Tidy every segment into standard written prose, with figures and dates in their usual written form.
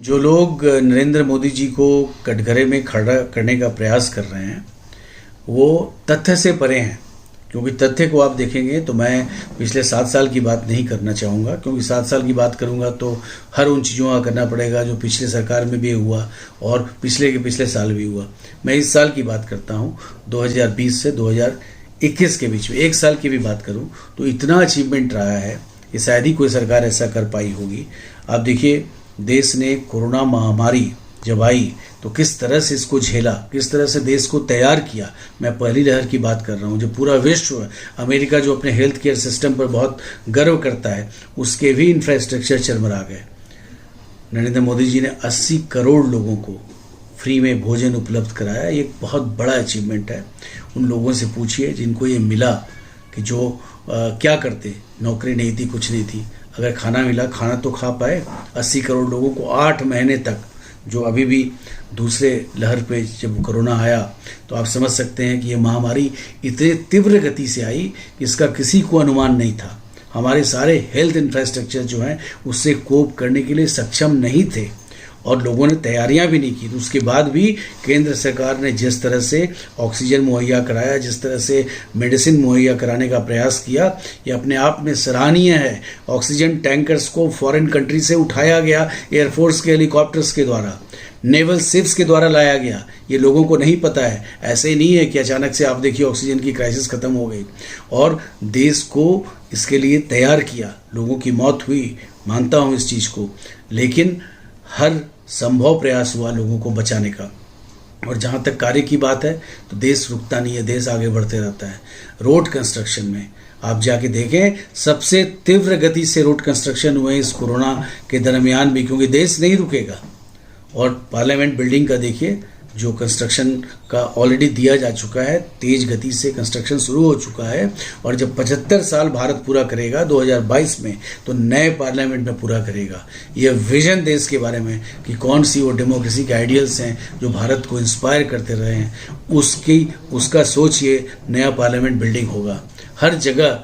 जो लोग नरेंद्र मोदी जी को कटघरे में खड़ा करने का प्रयास कर रहे हैं वो तथ्य से परे हैं। क्योंकि तथ्य को आप देखेंगे तो मैं पिछले 7 साल की बात नहीं करना चाहूँगा, क्योंकि 7 साल की बात करूँगा तो हर उन चीज़ों का करना पड़ेगा जो पिछले सरकार में भी हुआ और पिछले के पिछले साल भी हुआ। मैं इस साल की बात करता हूँ, 2020 से 2021 के बीच में 1 साल की भी बात करूँ तो इतना अचीवमेंट रहा है कि शायद ही कोई सरकार ऐसा कर पाई होगी। आप देखिए, देश ने कोरोना महामारी जब आई तो किस तरह से इसको झेला, किस तरह से देश को तैयार किया। मैं पहली लहर की बात कर रहा हूँ। जो पूरा विश्व, अमेरिका जो अपने हेल्थ केयर सिस्टम पर बहुत गर्व करता है, उसके भी इंफ्रास्ट्रक्चर चरमरा गए। नरेंद्र मोदी जी ने 80 करोड़ लोगों को फ्री में भोजन उपलब्ध कराया। ये एक बहुत बड़ा अचीवमेंट है। उन लोगों से पूछिए जिनको ये मिला कि जो क्या करते, नौकरी नहीं थी, कुछ नहीं थी, अगर खाना मिला, खाना तो खा पाए। 80 करोड़ लोगों को 8 महीने तक, जो अभी भी दूसरे लहर पे जब कोरोना आया तो आप समझ सकते हैं कि ये महामारी इतने तीव्र गति से आई कि इसका किसी को अनुमान नहीं था। हमारे सारे हेल्थ इंफ्रास्ट्रक्चर जो हैं उससे कोप करने के लिए सक्षम नहीं थे और लोगों ने तैयारियां भी नहीं की। तो उसके बाद भी केंद्र सरकार ने जिस तरह से ऑक्सीजन मुहैया कराया, जिस तरह से मेडिसिन मुहैया कराने का प्रयास किया, ये अपने आप में सराहनीय है। ऑक्सीजन टैंकर्स को फॉरेन कंट्री से उठाया गया, एयरफोर्स के हेलीकॉप्टर्स के द्वारा, नेवल शिप्स के द्वारा लाया गया। ये लोगों को नहीं पता है। ऐसे नहीं है कि अचानक से आप देखिए ऑक्सीजन की क्राइसिस खत्म हो गई और देश को इसके लिए तैयार किया। लोगों की मौत हुई, मानता हूँ इस चीज़ को, लेकिन हर संभव प्रयास हुआ लोगों को बचाने का। और जहाँ तक कार्य की बात है तो देश रुकता नहीं है, देश आगे बढ़ते रहता है। रोड कंस्ट्रक्शन में आप जाके देखें, सबसे तीव्र गति से रोड कंस्ट्रक्शन हुए इस कोरोना के दरमियान भी, क्योंकि देश नहीं रुकेगा। और पार्लियामेंट बिल्डिंग का देखिए, जो कंस्ट्रक्शन का ऑलरेडी दिया जा चुका है, तेज गति से कंस्ट्रक्शन शुरू हो चुका है। और जब 75 साल भारत पूरा करेगा 2022 में, तो नए पार्लियामेंट में पूरा करेगा। यह विजन देश के बारे में कि कौन सी वो डेमोक्रेसी के आइडियल्स हैं जो भारत को इंस्पायर करते रहे हैं, उसका सोचिए, नया पार्लियामेंट बिल्डिंग होगा। हर जगह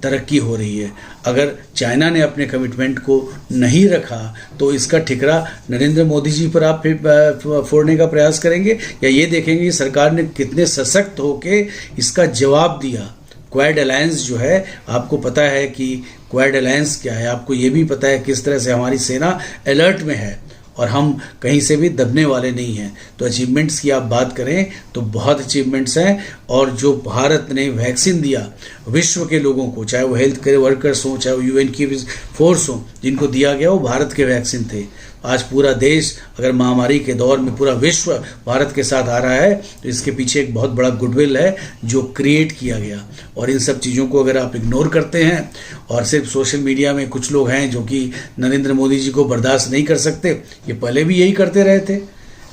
तरक्की हो रही है। अगर चाइना ने अपने कमिटमेंट को नहीं रखा तो इसका ठिकरा नरेंद्र मोदी जी पर आप फिर फोड़ने का प्रयास करेंगे, या ये देखेंगे कि सरकार ने कितने सशक्त होके इसका जवाब दिया। क्वाड अलायंस जो है, आपको पता है कि क्वाड अलायंस क्या है, आपको ये भी पता है किस तरह से हमारी सेना अलर्ट में है और हम कहीं से भी दबने वाले नहीं हैं। तो अचीवमेंट्स की आप बात करें तो बहुत अचीवमेंट्स हैं। और जो भारत ने वैक्सीन दिया विश्व के लोगों को, चाहे वो हेल्थ केयर वर्कर्स हों, चाहे वो यूएन की फोर्स हों, जिनको दिया गया वो भारत के वैक्सीन थे। आज पूरा देश, अगर महामारी के दौर में पूरा विश्व भारत के साथ आ रहा है तो इसके पीछे एक बहुत बड़ा गुडविल है जो क्रिएट किया गया। और इन सब चीज़ों को अगर आप इग्नोर करते हैं और सिर्फ सोशल मीडिया में कुछ लोग हैं जो कि नरेंद्र मोदी जी को बर्दाश्त नहीं कर सकते, ये पहले भी यही करते रहे थे।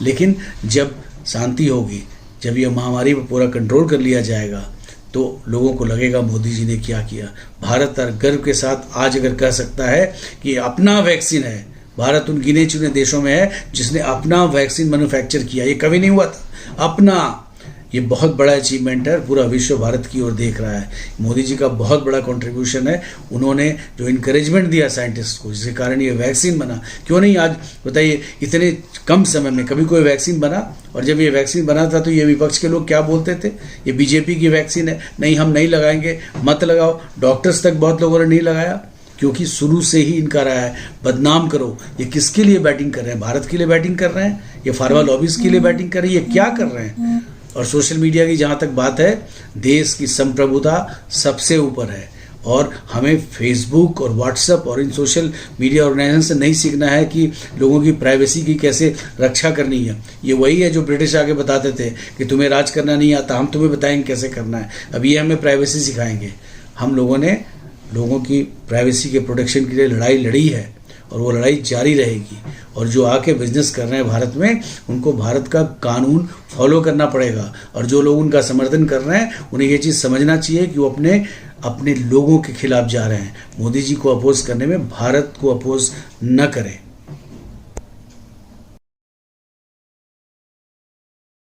लेकिन जब शांति होगी, जब ये महामारी पर पूरा कंट्रोल कर लिया जाएगा तो लोगों को लगेगा मोदी जी ने क्या किया। भारत और गर्व के साथ आज अगर कह सकता है कि अपना वैक्सीन है, भारत उन गिने चुने देशों में है जिसने अपना वैक्सीन मैन्युफैक्चर किया। ये कभी नहीं हुआ था अपना। ये बहुत बड़ा अचीवमेंट है। पूरा विश्व भारत की ओर देख रहा है। मोदी जी का बहुत बड़ा कंट्रीब्यूशन है। उन्होंने जो इनकरेजमेंट दिया साइंटिस्ट को, जिसके कारण ये वैक्सीन बना। क्यों नहीं आज बताइए, इतने कम समय में कभी कोई वैक्सीन बना? और जब ये वैक्सीन बना था तो ये विपक्ष के लोग क्या बोलते थे, ये बीजेपी की वैक्सीन है, नहीं हम नहीं लगाएंगे, मत लगाओ। डॉक्टर्स तक बहुत लोगों ने नहीं लगाया, क्योंकि शुरू से ही इनका रहा है बदनाम करो। ये किसके लिए बैटिंग कर रहे हैं? भारत के लिए बैटिंग कर रहे हैं? ये फार्मा लॉबीज के लिए बैटिंग कर रही है? क्या कर रहे हैं? और सोशल मीडिया की जहाँ तक बात है, देश की संप्रभुता सबसे ऊपर है। और हमें फेसबुक और व्हाट्सएप और इन सोशल मीडिया ऑर्गेनाइजेशन से नहीं सीखना है कि लोगों की प्राइवेसी की कैसे रक्षा करनी है। ये वही है जो ब्रिटिश आके बताते थे कि तुम्हें राज करना नहीं आता, हम तुम्हें बताएंगे कैसे करना है। अब ये हमें प्राइवेसी सिखाएंगे। हम लोगों ने लोगों की प्राइवेसी के प्रोटेक्शन के लिए लड़ाई लड़ी है और वो लड़ाई जारी रहेगी। और जो आके बिजनेस कर रहे हैं भारत में, उनको भारत का कानून फॉलो करना पड़ेगा। और जो लोग उनका समर्थन कर रहे हैं, उन्हें ये चीज़ समझना चाहिए कि वो अपने लोगों के खिलाफ जा रहे हैं। मोदी जी को अपोज करने में भारत को अपोज न करें।